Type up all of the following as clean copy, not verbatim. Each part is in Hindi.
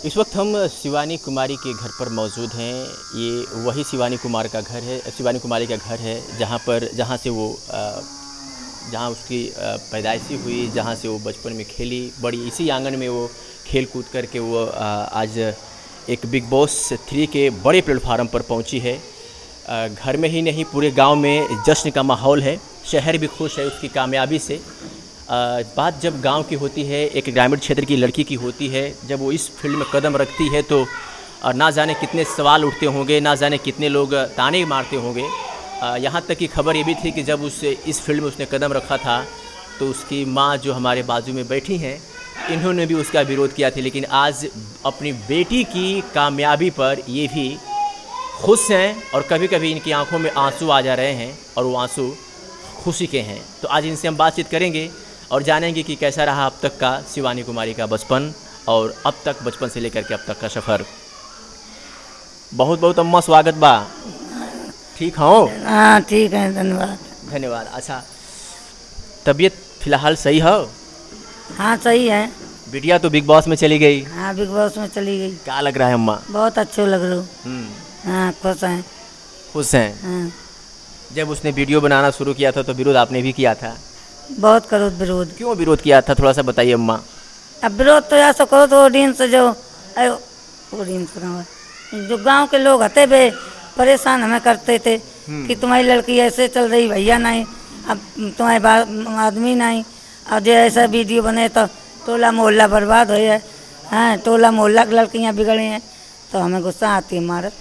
इस वक्त हम शिवानी कुमारी के घर पर मौजूद हैं। ये वही शिवानी कुमार का घर है, शिवानी कुमारी का घर है जहाँ से वो जहाँ उसकी पैदाइशी हुई, जहाँ से वो बचपन में खेली बड़ी, इसी आंगन में वो खेल कूद करके वो आज एक बिग बॉस 3 के बड़े प्लेटफार्म पर पहुंची है। घर में ही नहीं पूरे गांव में जश्न का माहौल है, शहर भी खुश है उसकी कामयाबी से। बात जब गांव की होती है, एक ग्रामीण क्षेत्र की लड़की की होती है, जब वो इस फील्ड में कदम रखती है तो ना जाने कितने सवाल उठते होंगे, ना जाने कितने लोग ताने मारते होंगे। यहाँ तक की खबर ये भी थी कि जब इस फील्ड में उसने कदम रखा था तो उसकी माँ जो हमारे बाजू में बैठी हैं, इन्होंने भी उसका विरोध किया था। लेकिन आज अपनी बेटी की कामयाबी पर ये भी खुश हैं और कभी कभी इनकी आंखों में आंसू आ जा रहे हैं और वो आंसू खुशी के हैं। तो आज इनसे हम बातचीत करेंगे और जानेंगे कि कैसा रहा अब तक का शिवानी कुमारी का बचपन और अब तक बचपन से लेकर के अब तक का सफ़र। बहुत बहुत अम्मा स्वागत बा। ठीक हो? हाँ ठीक है, धन्यवाद। धन्यवाद। अच्छा, तबीयत फिलहाल सही हो? हाँ सही है। बिटिया तो बिग बॉस में चली गई। हाँ बिग बॉस में चली गई। क्या लग रहा है अम्मा? बहुत अच्छे लग रहे हो। हाँ खुश हैं। खुश हैं। हाँ। जब उसने वीडियो बनाना शुरू किया था तो विरोध आपने भी किया था? बहुत करो विरोध। क्यों विरोध किया था, थोड़ा सा बताइए अम्मा। अब विरोध तो ऐसा करो तो ऑडियंस जो गांव के लोग हते बे परेशान हमें करते थे कि तुम्हारी लड़की ऐसे चल रही, भैया नहीं, अब तुम्हारे आदमी नहीं, और जो ऐसा वीडियो बने तो टोला मोहल्ला बर्बाद हो जाए। हाँ, टोला मोहल्ला की लड़कियाँ बिगड़ी हैं तो हमें गुस्सा आती है।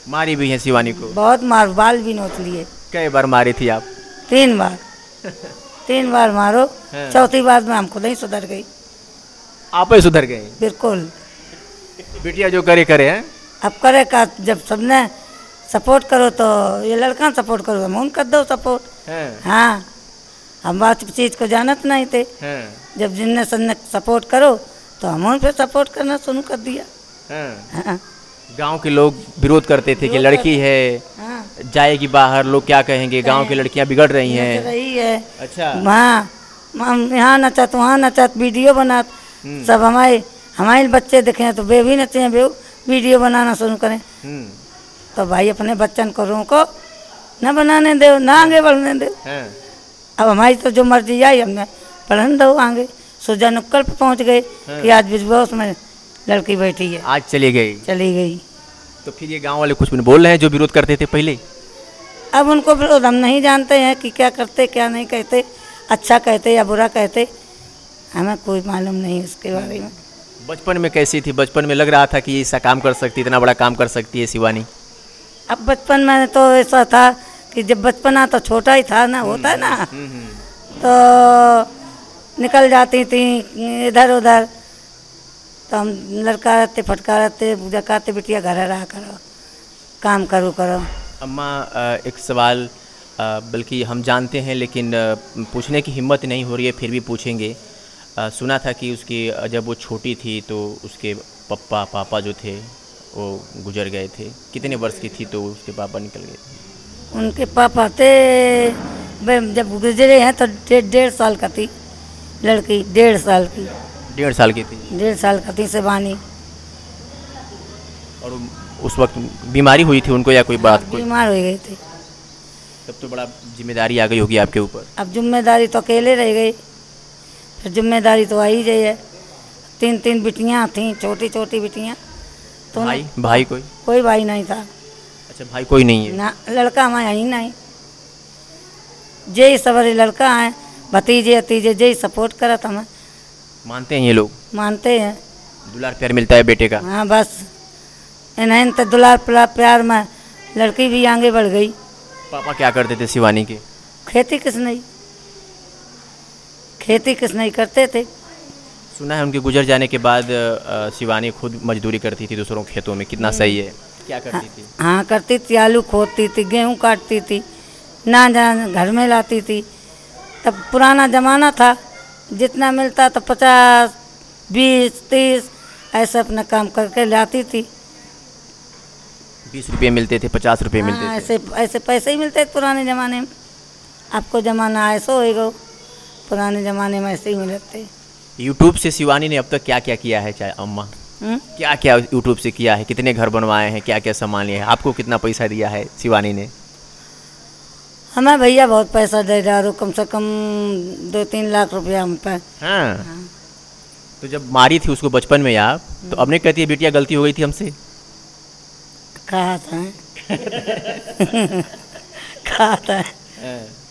मारी भी है शिवानी को? बहुत मार, बाल भी नोच लिए। कई बार मारी थी आप? 3 बार। 3 बार मारो। चौथी बार में हम खुद ही सुधर गई। आप ही सुधर गए? बिल्कुल। बिटिया जो करे करे हैं। अब करे का, जब सबने सपोर्ट करो तो ये लड़का सपोर्ट करो, हम उन कर दो सपोर्ट। हाँ, हम बात चीज़ को जानत नहीं थे। जब जिनने सबने सपोर्ट करो तो हम उन पे सपोर्ट करना शुरू कर दिया। हाँ। गांव के लोग विरोध करते थे कि लड़की है, हाँ, जाएगी बाहर, लोग क्या कहेंगे, गांव की लड़कियां बिगड़ रही हैं। रही है। अच्छा। हाँ, यहाँ नचत वहाँ नचत, वीडियो बनात, सब हमारे बच्चे देखें तो वे भी नचे हैं, वे वीडियो बनाना शुरू करें। तो भाई अपने बच्चन को रोको, न बनाने दो, ना आगे बढ़ने दो। अब हमारी तो जो मर्जी आई हमने पढ़ने दो आगे। सुजा नुक्कड़ पर पहुँच गए कि आज बिग बॉस में लड़की बैठी है। आज चली गई। तो फिर ये गांव वाले कुछ भी बोल रहे हैं जो विरोध करते थे पहले? अब उनको विरोध हम नहीं जानते हैं कि क्या करते क्या नहीं कहते, अच्छा कहते या बुरा कहते, हमें कोई मालूम नहीं इसके बारे में। बचपन में कैसी थी? बचपन में लग रहा था कि ऐसा काम कर सकती, इतना बड़ा काम कर सकती है शिवानी? अब बचपन में तो ऐसा था कि जब बचपना तो छोटा ही था ना, होता है ना, तो निकल जाती थी इधर उधर, तो हम लड़का रहते फटकारते जकाते, बिटिया घर रहा करो, काम करो। अम्मा एक सवाल, बल्कि हम जानते हैं लेकिन पूछने की हिम्मत नहीं हो रही है, फिर भी पूछेंगे। सुना था कि उसकी जब वो छोटी थी तो उसके पापा जो थे वो गुजर गए थे। कितने वर्ष की थी तो उसके पापा निकल गए थे? उनके पापा थे, जब गुजरे हैं तो 1.5 साल का थी लड़की। 1.5 साल की। 1.5 साल की थी? 1.5 साल का थी शिवानी। और उस वक्त बीमारी हुई थी उनको या कोई बात? बीमार हो गई थी। तब तो बड़ा जिम्मेदारी आ गई होगी आपके ऊपर। अब जिम्मेदारी तो अकेले रह गई, फिर जिम्मेदारी तो आ ही गई है। 3 बिटियाँ थीं, छोटी छोटी बिटियाँ। तो भाई कोई भाई नहीं था। अच्छा, भाई कोई नहीं है ना, लड़का हमारा ही नहीं। जे सवरे लड़का है, भतीजे अतीजे जे सपोर्ट करा था। हमें मानते हैं ये लोग? मानते हैं। दुलार प्यार मिलता है बेटे का? हाँ, बस इन्हें तो दुलार प्यार में लड़की भी आगे बढ़ गई। पापा क्या करते थे शिवानी के? खेती किस नहीं करते थे। सुना है उनके गुजर जाने के बाद शिवानी खुद मजदूरी करती थी दूसरों के खेतों में। कितना सही है? क्या करती थी? हाँ करती थी, आलू खोदती थी, गेहूँ काटती थी, ना घर में लाती थी। तब पुराना ज़माना था, जितना मिलता तो 50, 20, 30 ऐसे अपना काम करके लाती थी। 20 रुपये मिलते थे, 50 रुपये मिलते थे? ऐसे पैसे ही मिलते थे पुराने ज़माने में। आपको ज़माना ऐसा होएगा, पुराने ज़माने में ऐसे ही मिलते। यूट्यूब से शिवानी ने अब तक क्या क्या किया है चाहे अम्मा? क्या क्या यूट्यूब से किया है, कितने घर बनवाए हैं, क्या क्या सामान लिए हैं, आपको कितना पैसा दिया है शिवानी ने? हमें भैया बहुत पैसा दे डालो, कम से कम 2-3 लाख रुपया हम पे। हाँ। तो जब मारी थी उसको बचपन में आप, तो अब नहीं कहती है बेटिया गलती हो गई थी हमसे? कहा था कहा था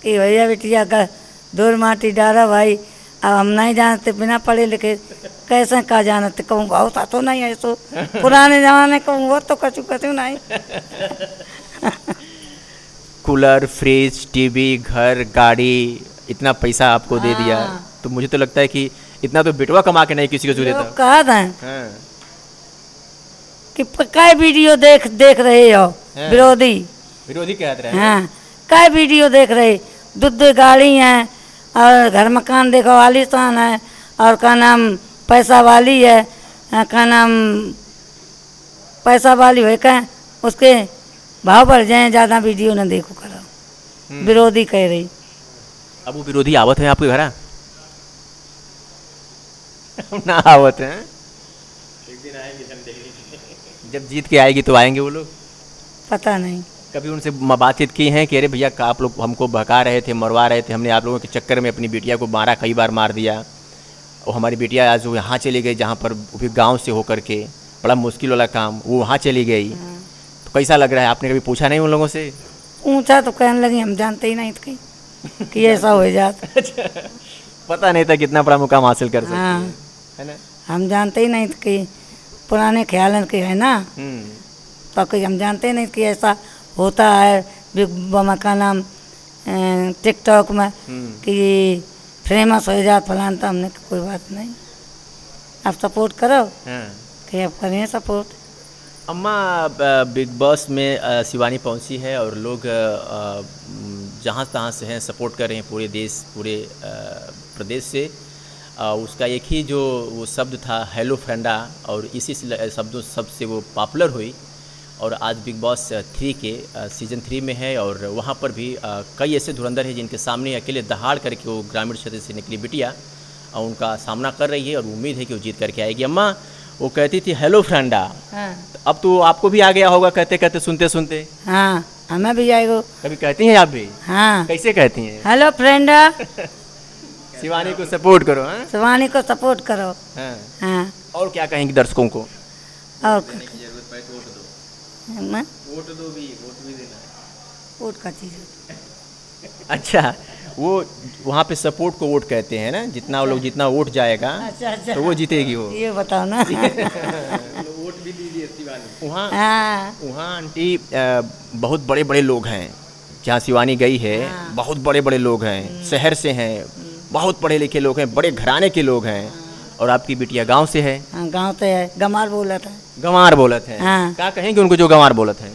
कि भैया बेटिया का दूर माटी डारा भाई, अब हम नहीं जानते, बिना पढ़े लिखे कैसे का जानते, कहूँ भाव था तो नहीं ऐसो पुराने जमाने कहूँ वो तो कचू कचू नहीं। कूलर, फ्रिज, टीवी, घर, गाड़ी, इतना पैसा आपको दे दिया, तो मुझे तो लगता है कि इतना तो बेटवा कमा के नहीं किसी को देता। कहा था कि काय वीडियो देख रहे हो, विरोधी कह रहे हैं। हाँ, काय वीडियो देख रहे, दूध गाड़ी है और घर मकान देखो आलीशान है, और का नाम पैसा वाली है, का नाम पैसा वाली है क्या, उसके भाव बढ़ जाए, ज़्यादा वीडियो न देखो करो, विरोधी कह रही। अब वो विरोधी आवत है आपके घर? ना आवत है, एक दिन आएंगे, जब जीत के आएगी तो आएंगे वो लोग, पता नहीं। कभी उनसे बातचीत की है कि अरे भैया आप लोग हमको बहका रहे थे, मरवा रहे थे, हमने आप लोगों के चक्कर में अपनी बिटिया को मारा, कई बार मार दिया, और हमारी बिटिया आज वो यहाँ चली गई जहाँ पर भी गांव से होकर के, बड़ा मुश्किल वाला काम, वो वहाँ चली गई, तो कैसा लग रहा है? आपने कभी पूछा नहीं उन लोगों से? पूछा तो कहने लगी हम जानते ही नहीं थे कि ऐसा हो जाता। पता नहीं था कितना बड़ा मुकाम हासिल कर सकते हैं, है ना? हम जानते ही नहीं थे कि पुराने ख्याल के है ना, तो कोई हम जानते नहीं कि ऐसा होता है बिग बमा का नाम टिकटॉक में कि फेमस हो जात फलान, तो हमने कोई बात नहीं, आप सपोर्ट करो कि आप करें सपोर्ट। अम्मा, बिग बॉस में शिवानी पहुंची है और लोग जहाँ तहाँ से हैं सपोर्ट कर रहे हैं, पूरे देश, पूरे प्रदेश से। उसका एक ही जो वो शब्द था हेलो फ्रेंडा, और इसी शब्द से वो पॉपुलर हुई, और आज बिग बॉस 3 के सीज़न 3 में है, और वहाँ पर भी कई ऐसे धुरंधर हैं जिनके सामने अकेले दहाड़ करके वो ग्रामीण क्षेत्र से निकली बिटिया उनका सामना कर रही है, और उम्मीद है कि वो जीत करके आएगी। अम्मा, वो कहती थी हेलो फ्रेंडा, तो अब तो आपको भी आ गया होगा कहते कहते, सुनते सुनते। हाँ, हमें भी आएगा। कभी कहती हैं आप भी? हाँ। कैसे कहती हैं? हेलो फ्रेंडा। शिवानी को सपोर्ट करो। हाँ, शिवानी को सपोर्ट करो। हाँ। और क्या कहेंगे दर्शकों को? और की जरूरत पड़े तो वोट दो। वोट दो भी, वोट भी देना है। वोट का चीज़। अच्छा, वो वहाँ पे सपोर्ट को वोट कहते हैं ना, जितना लोग जितना वोट जाएगा तो वो जीतेगी। वो ये बताओ ना। वोट भी दीजिए शिवानी। वहाँ आंटी बहुत बड़े बड़े लोग हैं जहाँ शिवानी गई है। बहुत बड़े बड़े लोग हैं, शहर से हैं, बहुत पढ़े लिखे लोग हैं, बड़े घराने के लोग हैं। और आपकी बिटिया गांव से है? गांव से है, गंवार बोलत है। गंवार बोलत है? क्या कहेंगे उनको जो गंवार बोलत है?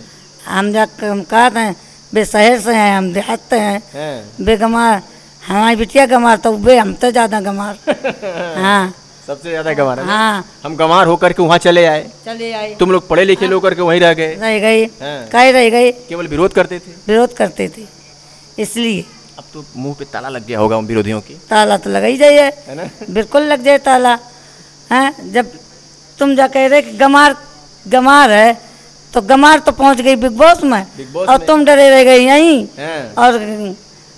हम कहते हैं बे शहर से हैं, हम देहात से हैं, बे गंवार, हमारी बिटिया गंवार, तो बे हम तो ज़्यादा गंवार। हाँ, सबसे ज़्यादा गंवार है। हाँ, हम गंवार होकर के वहाँ चले आए। तुम लोग पढ़े लिखे लोग करके वहीं रह गए? रह गए। केवल विरोध करते थे? विरोध करते थे, इसलिए। अब तो मुंह पे ताला लग गया होगा उन विरोधियों की? ताला तो लगा ही जाइए, है ना? बिल्कुल लग जाए ताला। हैं, जब तुम जा कह रहे कि गंवार है, तो गंवार तो पहुंच गई बिग बॉस में, और तुम डरे रह गई यहीं।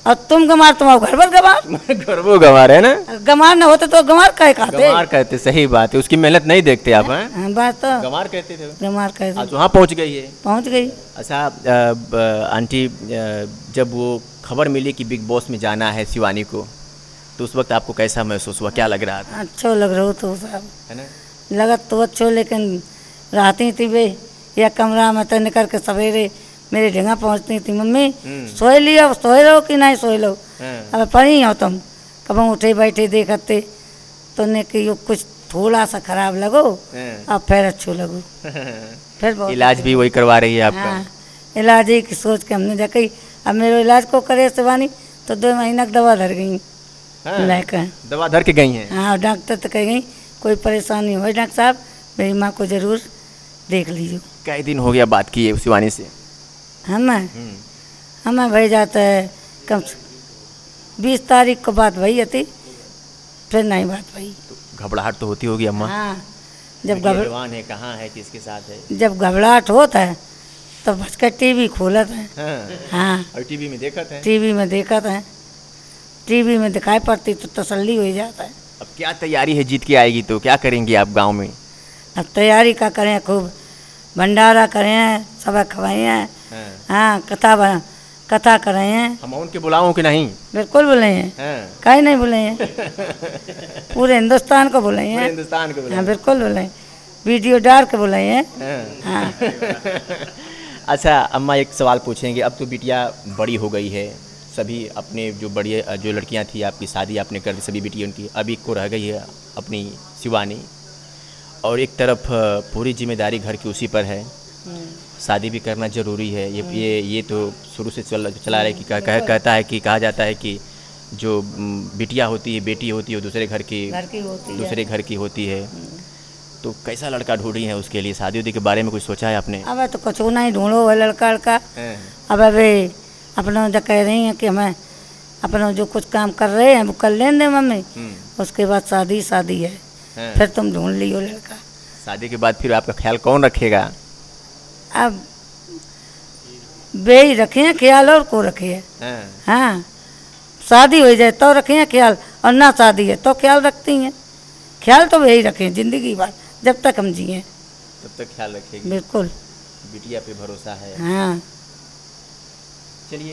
और तुम गंवार, तुम्हारा घर भर गंवार। घर वो गंवार है ना? गंवार न होते तो गंवार कहे कहते? गंवार कहते, सही बात है। उसकी मेहनत नहीं देखते आप? हैं, बात तो गंवार कहते थे। गंवार कहते। आज वहाँ पहुँच गई है? पहुँच गई। अच्छा आंटी, जब वो खबर मिली कि बिग बॉस में जाना है शिवानी को, तो उस वक्त आपको कैसा महसूस हुआ, क्या लग रहा था? अच्छा लग रहा तो साहब, है ना? लगा तो अच्छा, लेकिन रहती थी वे या कमरा में तो निकल के सवेरे मेरे ढंगा पहुँचती थी, मम्मी सोए लियो, सोए रहो कि नहीं सोए लो, अब पढ़ी हो तुम, कब उठे बैठे देखते तो ने कि कुछ थोड़ा सा खराब लगो, अब फिर अच्छो लगो। फिर इलाज भी वही करवा रही है आपका? हाँ, इलाज ही की सोच के हमने जाके, अब मेरे इलाज को करे शिवानी तो 2 महीना की दवा धर गई। लेकर दवा धर के गई हैं? हाँ, डॉक्टर तो कह गई कोई परेशानी हो डॉक्टर साहब मेरी माँ को जरूर देख लीजिए। कई दिन हो गया बात की है शिवानी से? हमें भाई जाता है कम से 20 तारीख को बात भई थी, फिर नहीं बात भई। तो घबराहट तो होती होगी अम्मा? हाँ, जब जवान है, कहाँ है, किसके साथ है? जब घबराहट होता है तो बस के टीवी खोलत है। हाँ, और टीवी में देखत है? टीवी में देखत है, टीवी में दिखाई पड़ती तो तसल्ली हो जाता है। अब क्या तैयारी है, जीत के आएगी तो क्या करेंगे आप गांव में? अब तैयारी का करें, खूब भंडारा करें, सब खवाएं। हाँ, कथा करें हैं। हम उनके बुलाओ कि नहीं? बिल्कुल बुलाए हैं, कहीं नहीं बुलाए हैं, पूरे हिंदुस्तान को बुलाए हैं। हिंदुस्तान को हाँ बिल्कुल बुलाए, वीडियो डाल के बुलाए हैं। हाँ। अच्छा अम्मा, एक सवाल पूछेंगे। अब तो बिटिया बड़ी हो गई है, सभी अपने जो बड़ी जो लड़कियां थी आपकी शादी आपने कर दी, सभी बिटिया उनकी, अब एक को रह गई है अपनी शिवानी, और एक तरफ पूरी जिम्मेदारी घर की उसी पर है। शादी भी करना ज़रूरी है। ये तो शुरू से चला रहा है कि कहता है कि कहा जाता है कि जो बिटिया होती है, बेटी होती है, वो दूसरे घर की होती है। तो कैसा लड़का ढूंढी है उसके लिए? शादी उदी के बारे में कुछ सोचा है आपने? अब तो कुछ नहीं ढूंढो है लड़का। अब अपना जो कह रही हैं कि हमें अपना जो कुछ काम कर रहे हैं वो कर लें दे मम्मी, उसके बाद शादी है, फिर तुम ढूंढ लियो लड़का। शादी के बाद फिर आपका ख्याल कौन रखेगा? अब वे ही रखे ख्याल, और को रखे है। हाँ, शादी हो जाए तो रखे ख्याल, और ना शादी है तो ख्याल रखती हैं। ख्याल तो वही रखें जिंदगी भर, जब तक हम जिए तब तक ख्याल रखेगी। बिल्कुल, बिटिया पे भरोसा है। हाँ। चलिए।